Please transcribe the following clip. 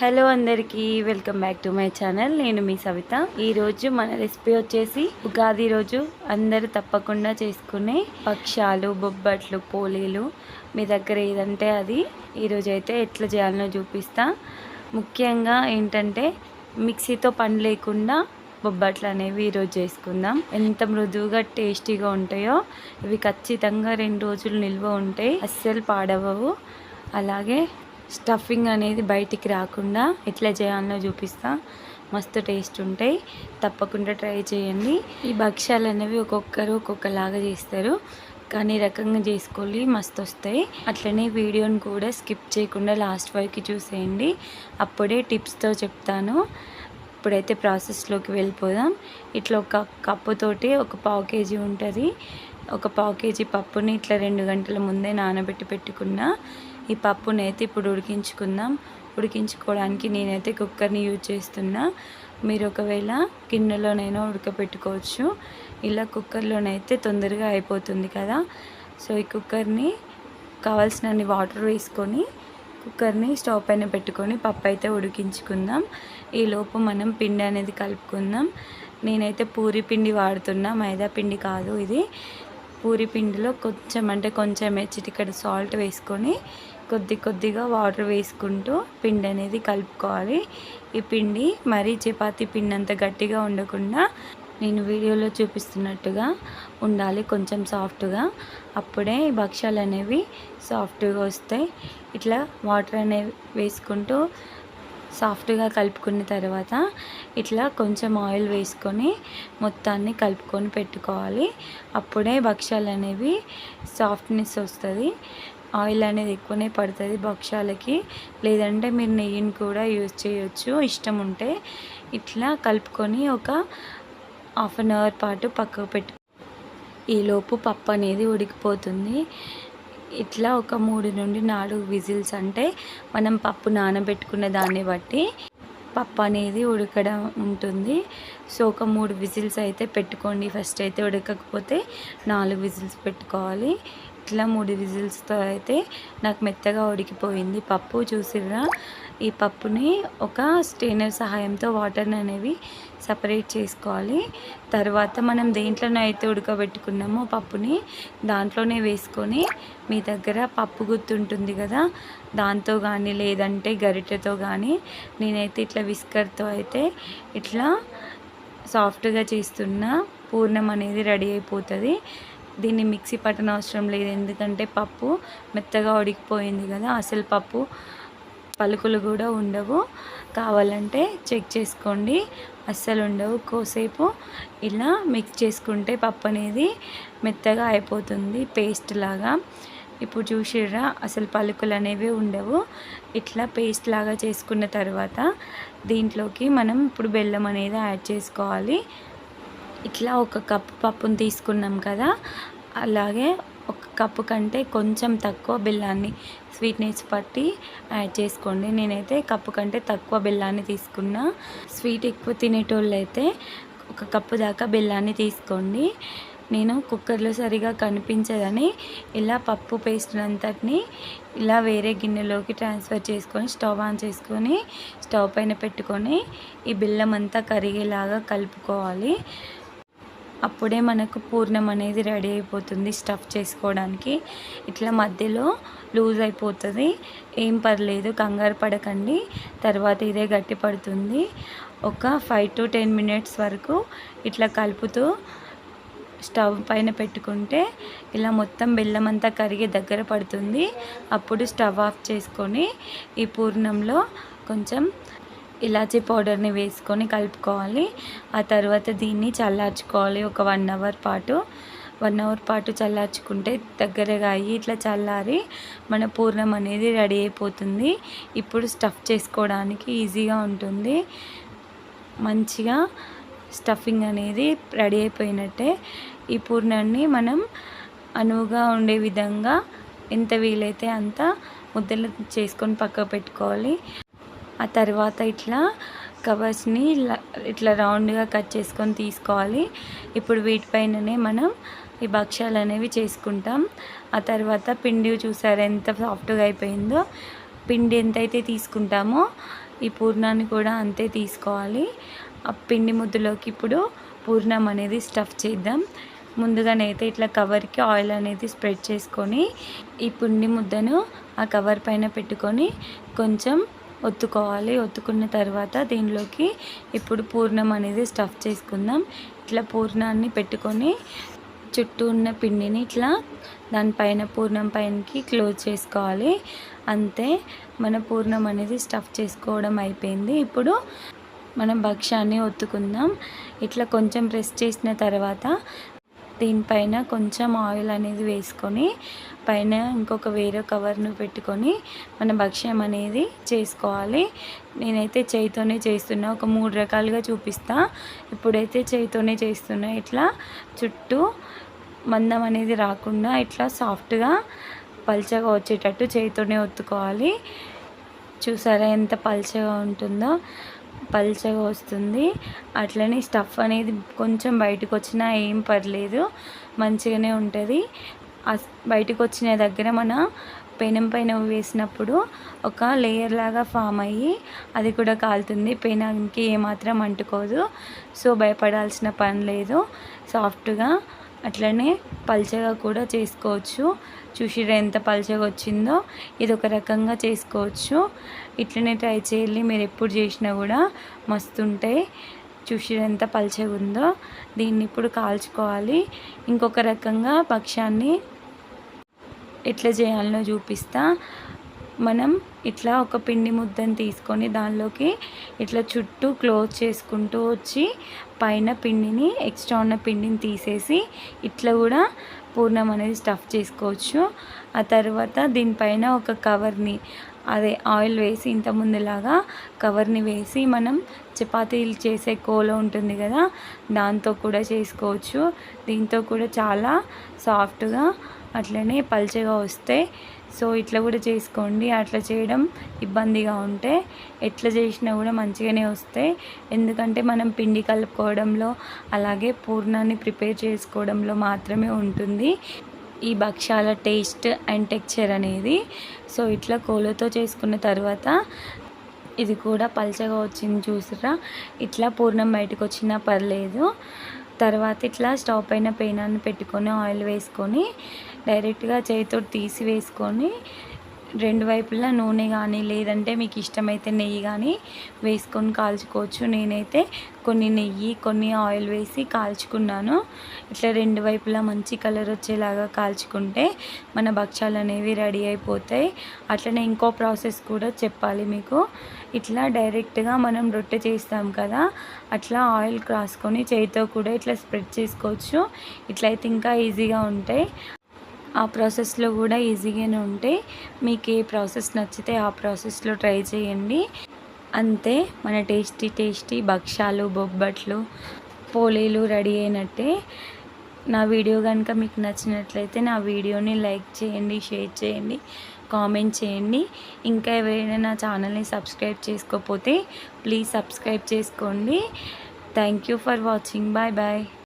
Hello అందరికీ welcome back to my channel. నేను మీ సవిత. ఈరోజు మన రెసిపీ వచ్చేసి ఉగాది రోజు అందరూ తప్పకుండా చేసుకునే భక్షాలు, బొబ్బట్లు, పోలీలు. మీ దగ్గర ఏదంటే అది ఈరోజు అయితే ఎట్లా చేయాలనో చూపిస్తా. ముఖ్యంగా ఏంటంటే మిక్సీతో పని లేకుండా బొబ్బట్లు అనేవి ఈరోజు చేసుకుందాం. ఎంత మృదువుగా టేస్టీగా ఉంటాయో. ఇవి ఖచ్చితంగా 2 రోజులు నిల్వ ఉంటాయి, అస్సలు పాడవవు. అలాగే స్టఫింగ్ అనేది బయటికి రాకుండా ఎట్లా చేయాలో చూపిస్తా. మస్తు టేస్ట్ ఉంటాయి, తప్పకుండా ట్రై చేయండి. ఈ భక్ష్యాలు అనేవి ఒక్కొక్కరు ఒక్కొక్కలాగా చేస్తారు, కానీ రకంగా చేసుకోవాలి, మస్తు వస్తాయి. అట్లనే వీడియోని కూడా స్కిప్ చేయకుండా లాస్ట్ వరకు చూసేయండి, అప్పుడే టిప్స్తో చెప్తాను. ఇప్పుడైతే ప్రాసెస్లోకి వెళ్ళిపోదాం. ఇట్లా ఒక కప్పుతోటి ఒక 1/4 కేజీ ఉంటుంది. ఒక 1/4 కేజీ పప్పుని ఇట్లా 2 గంటల ముందే నానబెట్టి పెట్టుకున్నా. ఈ పప్పుని అయితే ఇప్పుడు ఉడికించుకుందాం. ఉడికించుకోవడానికి నేనైతే కుక్కర్ని యూజ్ చేస్తున్నా. మీరు ఒకవేళ గిన్నెలోనైనా ఉడకపెట్టుకోవచ్చు. ఇలా కుక్కర్లోనైతే తొందరగా అయిపోతుంది కదా. సో ఈ కుక్కర్ని కావాల్సినన్ని వాటర్ వేసుకొని కుక్కర్ని స్టవ్ పైన పెట్టుకొని పప్పు అయితే ఉడికించుకుందాం. ఈలోపు మనం పిండి అనేది కలుపుకుందాం. నేనైతే పూరి పిండి వాడుతున్నా, మైదా పిండి కాదు ఇది. పూరి పిండిలో కొంచెం చిటికెడు సాల్ట్ వేసుకొని కొద్దిగా వాటర్ వేసుకుంటూ పిండి అనేది కలుపుకోవాలి. ఈ పిండి మరీ చపాతీ పిండి అంత గట్టిగా ఉండకుండా నేను వీడియోలో చూపిస్తున్నట్టుగా ఉండాలి, కొంచెం సాఫ్ట్గా. అప్పుడే ఈ భక్ష్యాలు అనేవి సాఫ్ట్గా వస్తాయి. ఇట్లా వాటర్ అనేవి వేసుకుంటూ సాఫ్ట్గా కలుపుకున్న తర్వాత ఇట్లా కొంచెం ఆయిల్ వేసుకొని మొత్తాన్ని కలుపుకొని పెట్టుకోవాలి. అప్పుడే భక్ష్యాలు అనేవి సాఫ్ట్నెస్ వస్తుంది. ఆయిల్ అనేది ఎక్కువనే పడుతుంది భక్ష్యాలకి, లేదంటే మీరు నెయ్యిని కూడా యూజ్ చేయొచ్చు ఇష్టం ఉంటే. ఇట్లా కలుపుకొని ఒక 1/2 అవర్ పాటు పక్కకు పెట్టు. ఈలోపు పప్పు అనేది ఉడికిపోతుంది. ఇట్లా ఒక 3 నుండి 4 విజిల్స్, అంటే మనం పప్పు నానబెట్టుకున్న దాన్ని బట్టి పప్పు అనేది ఉడకడం ఉంటుంది. సో ఒక 3 విజిల్స్ అయితే పెట్టుకోండి. ఫస్ట్ అయితే ఉడకకపోతే 4 విజిల్స్ పెట్టుకోవాలి. ఇట్లా 3 విజిల్స్తో అయితే నాకు మెత్తగా ఉడికిపోయింది పప్పు. చూసిర్రా? ఈ పప్పుని ఒక స్ట్రైనర్ సహాయంతో వాటర్ని అనేవి సపరేట్ చేసుకోవాలి. తర్వాత మనం దేంట్లోనే అయితే ఉడకబెట్టుకున్నామో పప్పుని దాంట్లోనే వేసుకొని, మీ దగ్గర పప్పు గుత్తి ఉంటుంది కదా, దాంతో కానీ లేదంటే గరిటెతో కానీ, నేనైతే ఇట్లా విస్కర్తో అయితే ఇట్లా సాఫ్ట్గా చేస్తున్న పూర్ణం అనేది రెడీ అయిపోతుంది. దీన్ని మిక్సీ పట్టన అవసరం లేదు, ఎందుకంటే పప్పు మెత్తగా ఉడికిపోయింది కదా, అసలు పప్పు పలుకులు కూడా ఉండవు. కావాలంటే చెక్ చేసుకోండి, అస్సలు ఉండవు. కోసేపు ఇలా మిక్స్ చేసుకుంటే పప్పు అనేది మెత్తగా అయిపోతుంది, పేస్ట్ లాగా. ఇప్పుడు చూసిర్రా, అసలు పలుకులు అనేవి ఉండవు. ఇట్లా పేస్ట్ లాగా చేసుకున్న తర్వాత దీంట్లోకి మనం ఇప్పుడు బెల్లం అనేది యాడ్ చేసుకోవాలి. ఇట్లా 1 కప్పు పప్పును తీసుకున్నాం కదా, అలాగే 1 కప్పు కంటే కొంచెం తక్కువ బెల్లాన్ని స్వీట్నెస్ పట్టి యాడ్ చేసుకోండి. నేనైతే కప్పు కంటే తక్కువ బెల్లాన్ని తీసుకున్నా. స్వీట్ ఎక్కువ తినేటోళ్ళు అయితే 1 కప్పు దాకా బెల్లాన్ని తీసుకోండి. నేను కుక్కర్లో సరిగా కనిపించదని ఇలా పప్పు పేస్ట్ అంతటిని ఇలా వేరే గిన్నెలోకి ట్రాన్స్ఫర్ చేసుకొని స్టవ్ ఆన్ చేసుకొని స్టవ్ పైన పెట్టుకొని ఈ బెల్లం అంతా కరిగేలాగా కలుపుకోవాలి. అప్పుడే మనకు పూర్ణం అనేది రెడీ అయిపోతుంది స్టఫ్ చేసుకోవడానికి. ఇట్లా మధ్యలో లూజ్ అయిపోతుంది, ఏం పర్లేదు, కంగారు పడకండి. తర్వాత ఇదే గట్టి పడుతుంది. ఒక 5 to 10 మినిట్స్ వరకు ఇట్లా కలుపుతూ స్టవ్ పైన పెట్టుకుంటే ఇలా మొత్తం బెల్లం అంతా కరిగి దగ్గర పడుతుంది. అప్పుడు స్టవ్ ఆఫ్ చేసుకొని ఈ పూర్ణంలో కొంచెం ఇలాచీ పౌడర్ని వేసుకొని కలుపుకోవాలి. ఆ తర్వాత దీన్ని చల్లార్చుకోవాలి ఒక 1 అవర్ పాటు. 1 అవర్ పాటు చల్లార్చుకుంటే దగ్గరగా అయ్యి ఇట్లా చల్లారి మన పూర్ణం అనేది రెడీ అయిపోతుంది. ఇప్పుడు స్టఫ్ చేసుకోవడానికి ఈజీగా ఉంటుంది. మంచిగా స్టఫింగ్ అనేది రెడీ అయిపోయినట్టే. ఈ పూర్ణాన్ని మనం అనువుగా ఉండే విధంగా ఎంత వీలైతే అంత ముద్దలు చేసుకొని పక్కకు పెట్టుకోవాలి. ఆ తర్వాత ఇట్లా కవర్స్ని ఇట్లా రౌండ్గా కట్ చేసుకొని తీసుకోవాలి. ఇప్పుడు వీటిపైననే మనం ఈ భక్ష్యాలు అనేవి చేసుకుంటాం. ఆ తర్వాత పిండి చూసారా ఎంత సాఫ్ట్గా అయిపోయిందో. పిండి ఎంతైతే తీసుకుంటామో ఈ పూర్ణాన్ని కూడా అంతే తీసుకోవాలి. ఆ పిండి ముద్దలోకి ఇప్పుడు పూర్ణం అనేది స్టఫ్ చేద్దాం. ముందుగానైతే ఇట్లా కవర్కి ఆయిల్ అనేది స్ప్రెడ్ చేసుకొని ఈ పిండి ముద్దను ఆ కవర్ పైన పెట్టుకొని కొంచెం ఒత్తుకోవాలి. ఒత్తుకున్న తర్వాత దీనిలోకి ఇప్పుడు పూర్ణం అనేది స్టఫ్ చేసుకుందాం. ఇట్లా పూర్ణాన్ని పెట్టుకొని చుట్టూ ఉన్న పిండిని ఇట్లా దానిపైన పూర్ణం పైనకి క్లోజ్ చేసుకోవాలి. అంతే, మన పూర్ణం అనేది స్టఫ్ చేసుకోవడం అయిపోయింది. ఇప్పుడు మనం భక్ష్యాన్ని ఒత్తుకుందాం. ఇట్లా కొంచెం ప్రెస్ చేసిన తర్వాత దీనిపైన కొంచెం ఆయిల్ అనేది వేసుకొని పైన ఇంకొక వేరే కవర్ను పెట్టుకొని మన భక్ష్యం అనేది చేసుకోవాలి. నేనైతే చేయితోనే చేస్తున్నా, ఒక 3 రకాలుగా చూపిస్తా. ఇప్పుడైతే చేయితోనే చేస్తున్నా. ఇట్లా చుట్టూ మందం అనేది రాకుండా ఇట్లా సాఫ్ట్గా పల్చగా వచ్చేటట్టు చేయితోనే ఒత్తుకోవాలి. చూసారా ఎంత పల్చగా ఉంటుందో, పల్చగా వస్తుంది. అట్లనే స్టఫ్ అనేది కొంచెం బయటకు వచ్చినా ఏం పర్లేదు, మంచిగానే ఉంటుంది. బయటకు వచ్చిన దగ్గర మన పెనం పైన వేసినప్పుడు ఒక లేయర్ లాగా ఫామ్ అయ్యి అది కూడా కాలుతుంది. పెనానికి ఏమాత్రం అంటుకోదు. సో భయపడాల్సిన పని లేదు. సాఫ్ట్గా అట్లనే పల్చగా కూడా చేసుకోవచ్చు. చూసిరా ఎంత పల్చగా వచ్చిందో. ఇది ఒక రకంగా చేసుకోవచ్చు. ఇట్లనే ట్రై చేయాలి. మీరు ఎప్పుడు చేసినా కూడా మస్తు ఉంటాయి. చూసిరా ఎంత పల్చగా ఉందో. దీన్ని ఇప్పుడు కాల్చుకోవాలి. ఇంకొక రకంగా భక్ష్యాన్ని ఎట్లా చేయాలో చూపిస్తా. మనం ఇట్లా ఒక పిండి ముద్దను తీసుకొని దానిలోకి ఇట్లా చుట్టూ క్లోజ్ చేసుకుంటూ వచ్చి పైన పిండిని, ఎక్స్ట్రా ఉన్న పిండిని తీసేసి ఇట్లా కూడా పూర్ణం అనేది స్టఫ్ చేసుకోవచ్చు. ఆ తర్వాత దీనిపైన ఒక కవర్ని, అదే ఆయిల్ వేసి ఇంత ముందులాగా కవర్ని వేసి మనం చపాతీలు చేసే కోల ఉంటుంది కదా, దాంతో కూడా చేసుకోవచ్చు. దీంతో కూడా చాలా సాఫ్ట్గా అట్లనే పల్చగా వస్తాయి. సో ఇట్లా కూడా చేసుకోండి. అట్లా చేయడం ఇబ్బందిగా ఉంటే ఎట్లా చేసినా కూడా మంచిగానే వస్తాయి. ఎందుకంటే మనం పిండి కలుపుకోవడంలో అలాగే పూర్ణాన్ని ప్రిపేర్ చేసుకోవడంలో మాత్రమే ఉంటుంది ఈ భక్ష్యాల టేస్ట్ అండ్ టెక్స్చర్ అనేది. సో ఇట్లా కోలతో చేసుకున్న తర్వాత ఇది కూడా పల్చగా వచ్చింది చూసిరా. ఇట్లా పూర్ణం బయటకు వచ్చినా పర్లేదు. తర్వాత ఇట్లా స్టవ్ పైన పెనాన్ని పెట్టుకొని ఆయిల్ వేసుకొని డైరెక్ట్గా చేతితో తీసి వేసుకొని రెండు వైపులా నూనె కానీ లేదంటే మీకు ఇష్టమైతే నెయ్యి కానీ వేసుకొని కాల్చుకోవచ్చు. నేనైతే కొన్ని నెయ్యి కొన్ని ఆయిల్ వేసి కాల్చుకున్నాను. ఇట్లా రెండు వైపులా మంచి కలర్ వచ్చేలాగా కాల్చుకుంటే మన భక్ష్యాలు అనేవి రెడీ అయిపోతాయి. అట్లనే ఇంకో ప్రాసెస్ కూడా చెప్పాలి మీకు. ఇట్లా డైరెక్ట్గా మనం రొట్టె చేస్తాం కదా, అట్లా ఆయిల్ రాసుకొని చేతితో కూడా ఇట్లా స్ప్రెడ్ చేసుకోవచ్చు. ఇట్లయితే ఇంకా ఈజీగా ఉంటాయి. ఆ ప్రాసెస్లో కూడా ఈజీగానే ఉంటాయి. మీకు ఏ ప్రాసెస్ నచ్చితే ఆ ప్రాసెస్లో ట్రై చేయండి. అంతే, మన టేస్టీ భక్ష్యాలు, బొబ్బట్లు, పోలీలు రెడీ అయినట్టే. నా వీడియో కనుక మీకు నచ్చినట్లయితే నా వీడియోని లైక్ చేయండి, షేర్ చేయండి, కామెంట్ చేయండి. ఇంకా ఎవరైనా నా ఛానల్ని సబ్స్క్రైబ్ చేసుకోకపోతే ప్లీజ్ సబ్స్క్రైబ్ చేసుకోండి. Thank you for watching. Bye bye.